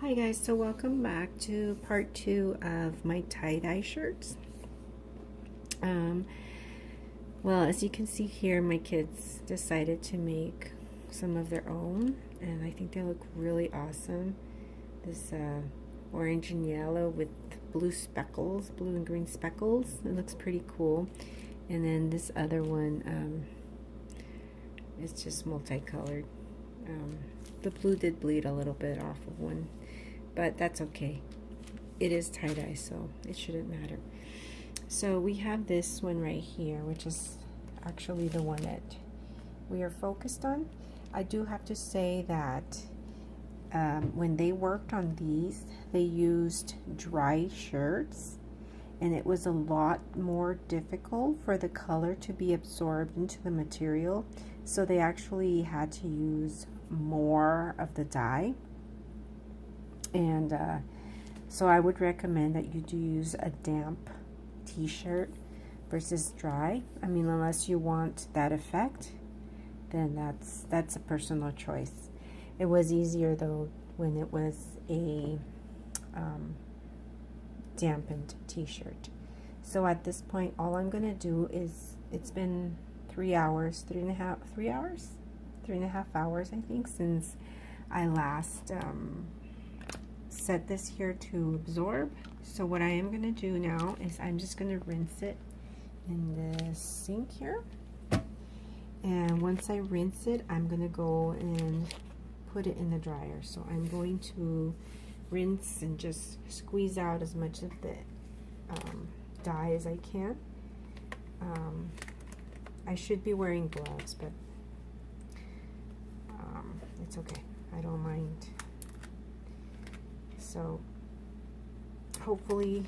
Hi guys, so welcome back to part 2 of my tie-dye shirts. Well, as you can see here, my kids decided to make some of their own, and I think they look really awesome. This orange and yellow with blue speckles, blue and green speckles. It looks pretty cool. And then this other one is just multicolored. The blue did bleed a little bit off of one, but that's okay. It is tie-dye, so it shouldn't matter. So we have this one right here, which is actually the one that we are focused on. I do have to say that when they worked on these, they used dry shirts, and it was a lot more difficult for the color to be absorbed into the material, so they actually had to use more of the dye. And so I would recommend that you do use a damp t-shirt versus dry. I mean, unless you want that effect, then that's a personal choice. It was easier though when it was a dampened t-shirt. So at this point, all I'm gonna do is, it's been 3 hours, 3.5 hours, I think, since I last set this here to absorb. So what I am going to do now is I'm just going to rinse it in the sink here, and once I rinse it, I'm going to go and put it in the dryer. So I'm going to rinse and just squeeze out as much of the dye as I can. I should be wearing gloves, but it's okay, I don't mind. So hopefully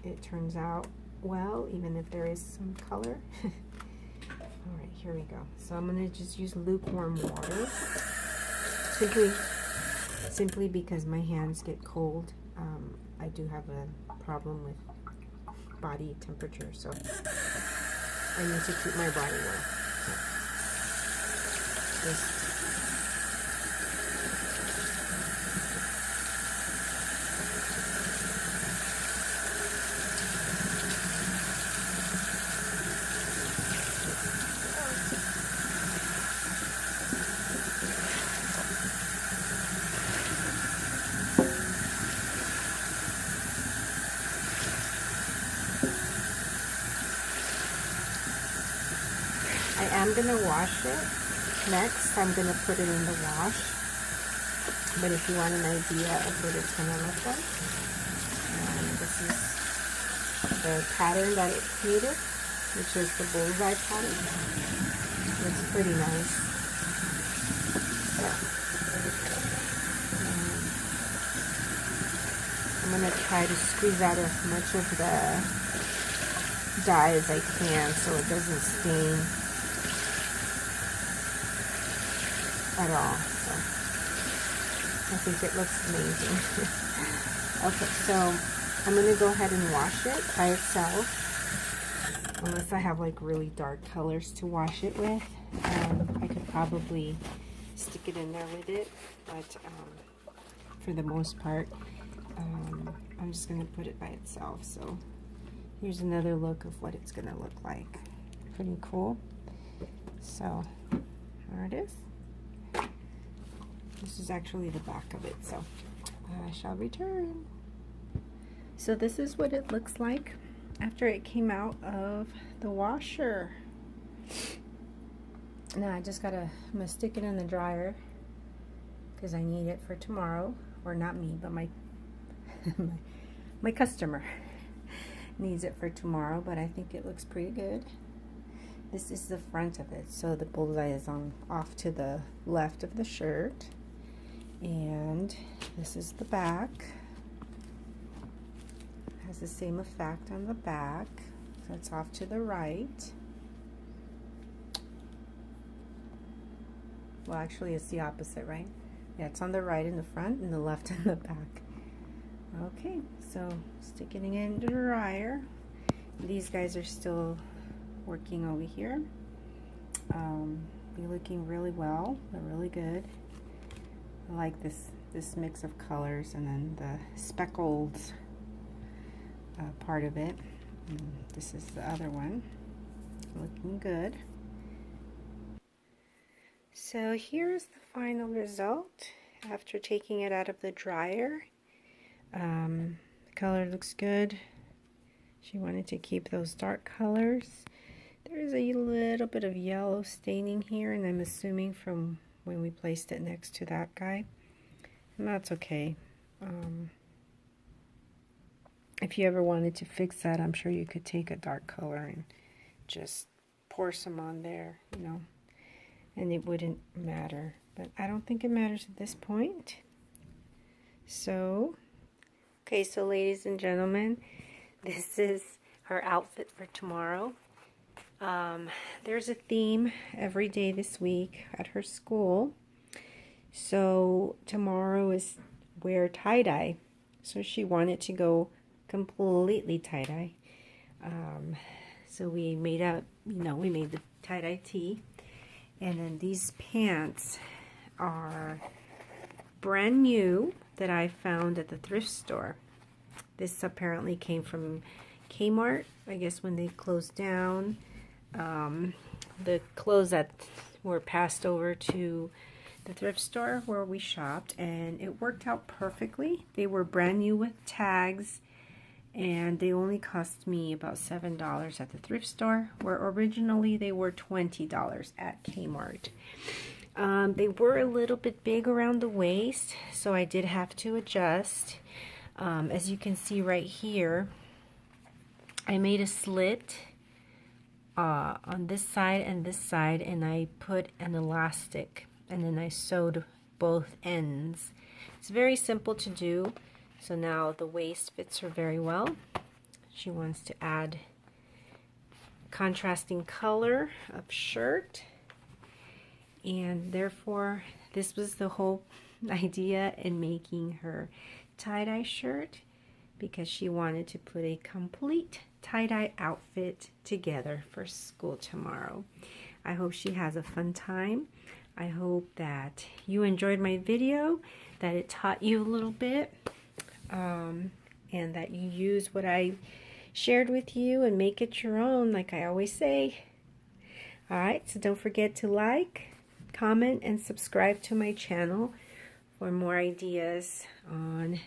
it turns out well, even if there is some color. Alright, here we go. So I'm going to just use lukewarm water, simply because my hands get cold. I do have a problem with body temperature, so I need to keep my body warm. So I am going to wash it next. I'm going to put it in the wash, but if you want an idea of what it's going to look like, this is the pattern that it created, which is the bullseye pattern. It's pretty nice. I'm going to try to squeeze out as much of the dye as I can so it doesn't stain at all. So I think it looks amazing. Okay, so I'm going to go ahead and wash it by itself, unless I have like really dark colors to wash it with. I could probably stick it in there with it, but for the most part, I'm just going to put it by itself. So here's another look of what it's going to look like. Pretty cool. So there it is. This is actually the back of it, so I shall return. So this is what it looks like after it came out of the washer. Now I'm gonna stick it in the dryer because I need it for tomorrow. Or not me, but my my customer needs it for tomorrow, but I think it looks pretty good. This is the front of it, so the bullseye is off to the left of the shirt. And this is the back. It has the same effect on the back. So it's off to the right. Well, actually it's the opposite, right? Yeah, it's on the right in the front and the left in the back. Okay, so sticking it in the dryer. These guys are still working over here. They're looking really well. They're really good. I like this this mix of colors, and then the speckled part of it. And this is the other one, looking good. So here's the final result after taking it out of the dryer. The color looks good. She wanted to keep those dark colors. There's a little bit of yellow staining here, and I'm assuming from when we placed it next to that guy. And that's okay. If you ever wanted to fix that, I'm sure you could take a dark color and just pour some on there, you know, and it wouldn't matter. But I don't think it matters at this point. So, okay, so ladies and gentlemen, this is her outfit for tomorrow. There's a theme every day this week at her school. So tomorrow is wear tie-dye. So she wanted to go completely tie-dye. So we made we made the tie-dye tee. And then these pants are brand new that I found at the thrift store. This apparently came from Kmart, I guess, when they closed down. The clothes that were passed over to the thrift store where we shopped, and it worked out perfectly. They were brand new with tags, and they only cost me about $7 at the thrift store, where originally they were $20 at Kmart. They were a little bit big around the waist, so I did have to adjust. As you can see right here, I made a slit on this side and this side, and I put an elastic, and then I sewed both ends. It's very simple to do. So now the waist fits her very well. She wants to add contrasting color of shirt, and therefore this was the whole idea in making her tie-dye shirt, because she wanted to put a complete tie-dye outfit together for school tomorrow. I hope she has a fun time. I hope that you enjoyed my video, that it taught you a little bit, and that you use what I shared with you and make it your own, like I always say. Alright, so don't forget to like, comment, and subscribe to my channel for more ideas on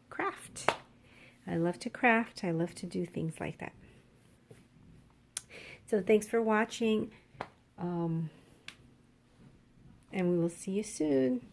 craft. I love to craft. I love to do things like that. So thanks for watching, and we will see you soon.